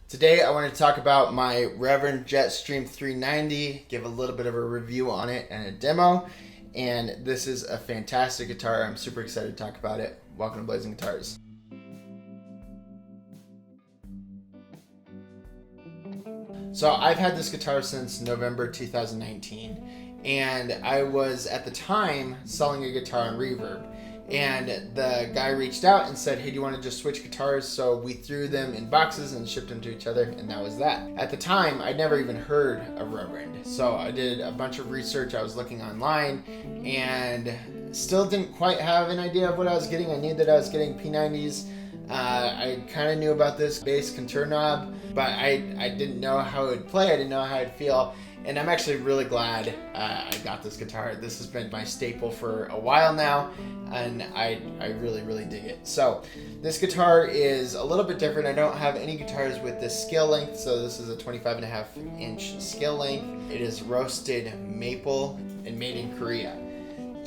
Today I wanted to talk about my Reverend Jetstream 390, give a little bit of a review on it and a demo. And this is a fantastic guitar. I'm super excited to talk about it. Welcome to Blazing Guitars. So I've had this guitar since November 2019, and I was at the time selling a guitar on Reverb. And the guy reached out and said, hey, do you want to just switch guitars? So we threw them in boxes and shipped them to each other, and that was that. At the time, I'd never even heard of Reverend. So I did a bunch of research. I was looking online and still didn't quite have an idea of what I was getting. I knew that I was getting P90s. I kind of knew about this bass contour knob, but I didn't know how it would play. I didn't know how it'd feel. And I'm actually really glad I got this guitar. This has been my staple for a while now, and I really, really dig it. So this guitar is a little bit different. I don't have any guitars with this scale length, so this is a 25.5-inch scale length. It is roasted maple and made in Korea.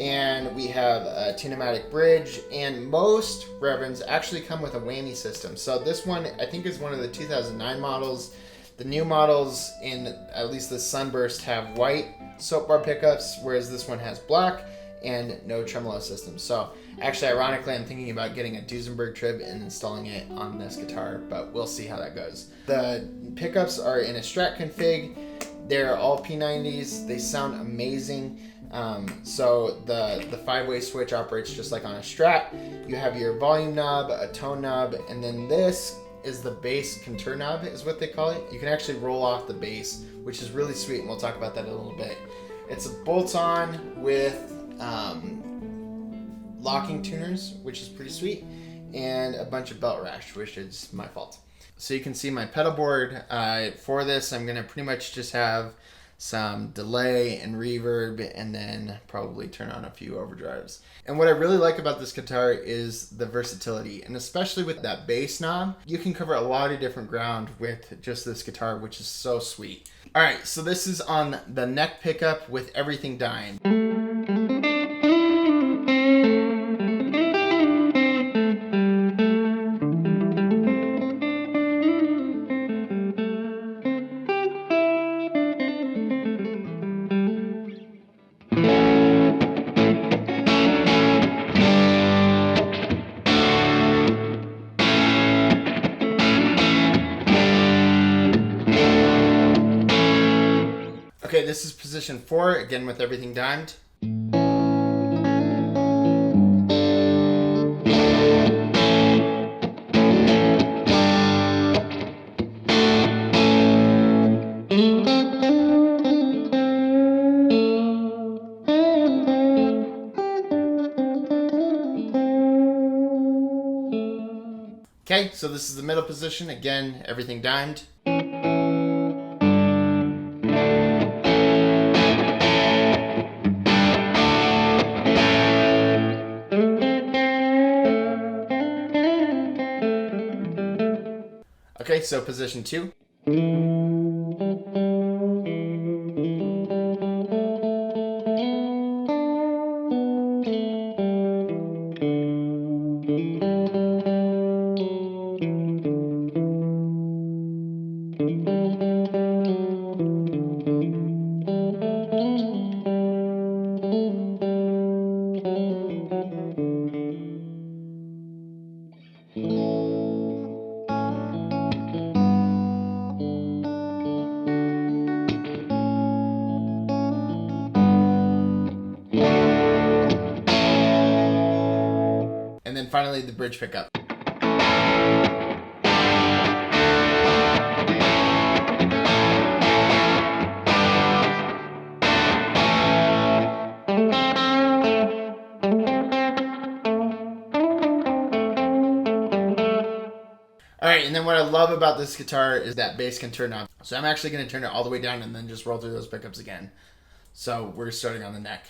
And we have a Tunematic bridge, and most Reverends actually come with a whammy system. So this one, I think, is one of the 2009 models. The new models, in at least the Sunburst, have white soap bar pickups, whereas this one has black and no tremolo system. So actually, ironically, I'm thinking about getting a Duesenberg trib and installing it on this guitar, but we'll see how that goes. The pickups are in a Strat config. They're all P90s. They sound amazing. So the 5-way switch operates just like on a Strat. You have your volume knob, a tone knob, and then this is the bass contour knob, is what they call it. You can actually roll off the bass, which is really sweet, and we'll talk about that in a little bit. It's a bolt-on with locking tuners, which is pretty sweet, and a bunch of belt rash, which is my fault. So you can see my pedal board. For this, I'm gonna pretty much just have some delay and reverb, and then probably turn on a few overdrives. And what I really like about this guitar is the versatility, and especially with that bass knob, you can cover a lot of different ground with just this guitar, which is so sweet. All right, so this is on the neck pickup with everything dying. Okay, this is position 4, again with everything dimed. Okay, so this is the middle position, again, everything dimed. Okay, so position 2. And then finally the bridge pickup. Alright, and then what I love about this guitar is that bass contour knob. So I'm actually going to turn it all the way down and then just roll through those pickups again. So we're starting on the neck.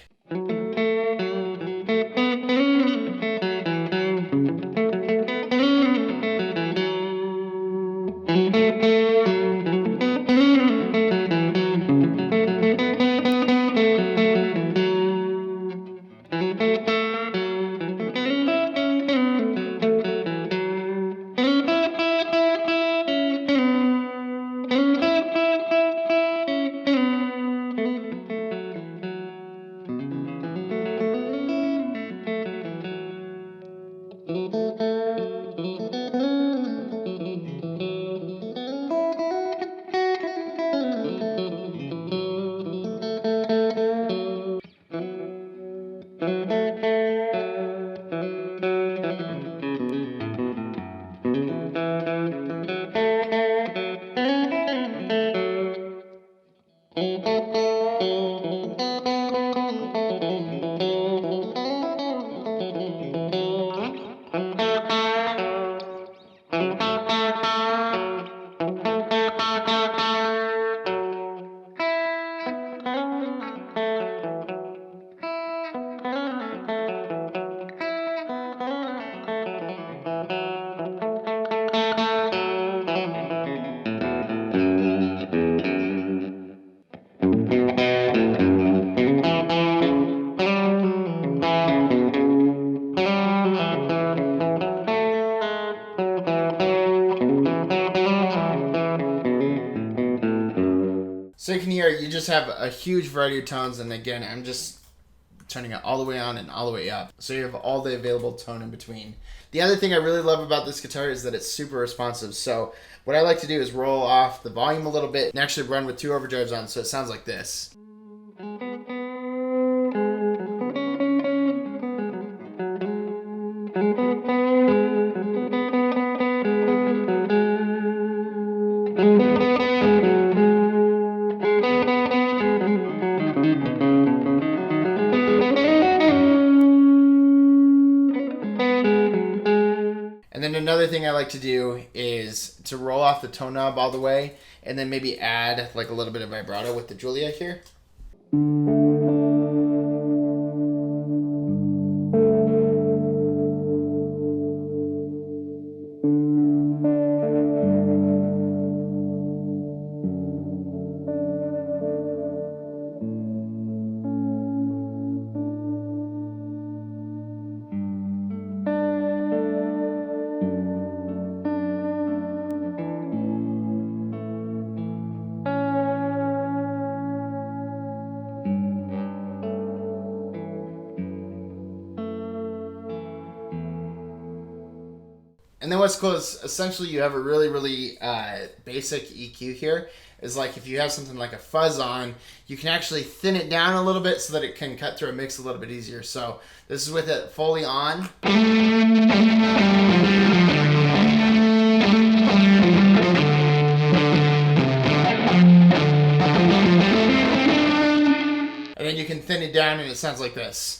So you can hear you just have a huge variety of tones, and again, I'm just turning it all the way on and all the way up. So you have all the available tone in between. The other thing I really love about this guitar is that it's super responsive. So what I like to do is roll off the volume a little bit and actually run with 2 overdrives on, so it sounds like this. And then another thing I like to do is to roll off the tone knob all the way and then maybe add like a little bit of vibrato with the Julia here. And then what's cool is essentially you have a really basic EQ here. Is like if you have something like a fuzz on, you can actually thin it down a little bit so that it can cut through a mix a little bit easier. So this is with it fully on. And then you can thin it down and it sounds like this.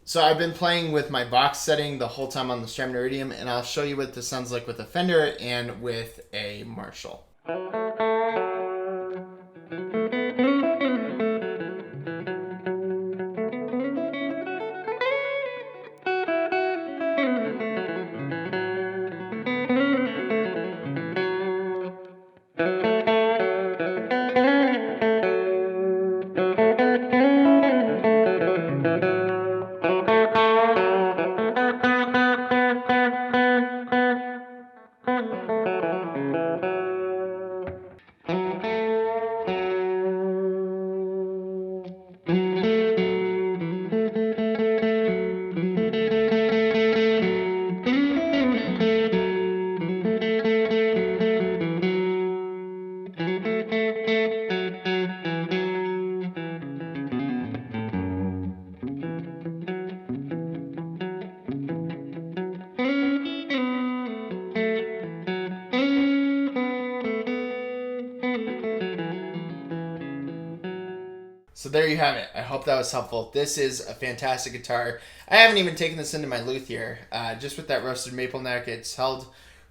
So I've been playing with my box setting the whole time on the Strymon Iridium, and I'll show you what this sounds like with a Fender and with a Marshall. So there you have it. I hope that was helpful. This is a fantastic guitar. I haven't even taken this into my luthier. Just with that roasted maple neck, it's held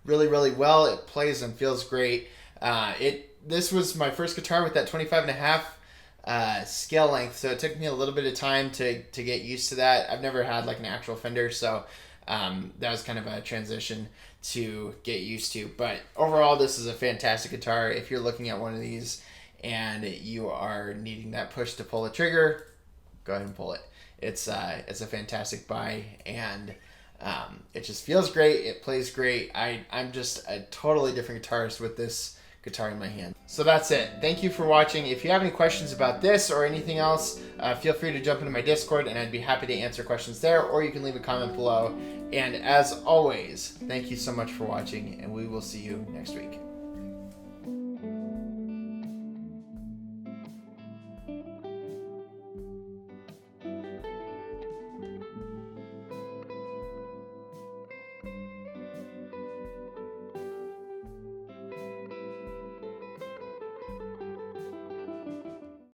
really well. It plays and feels great. This was my first guitar with that 25.5 scale length, so it took me a little bit of time to get used to that. I've never had like an actual Fender, so that was kind of a transition to get used to. But overall, this is a fantastic guitar. If you're looking at one of these and you are needing that push to pull the trigger, go ahead and pull it. It's a fantastic buy, and it just feels great. It plays great. I'm just a totally different guitarist with this guitar in my hand. So that's it. Thank you for watching. If you have any questions about this or anything else, feel free to jump into my Discord and I'd be happy to answer questions there, or you can leave a comment below. And as always, thank you so much for watching, and we will see you next week.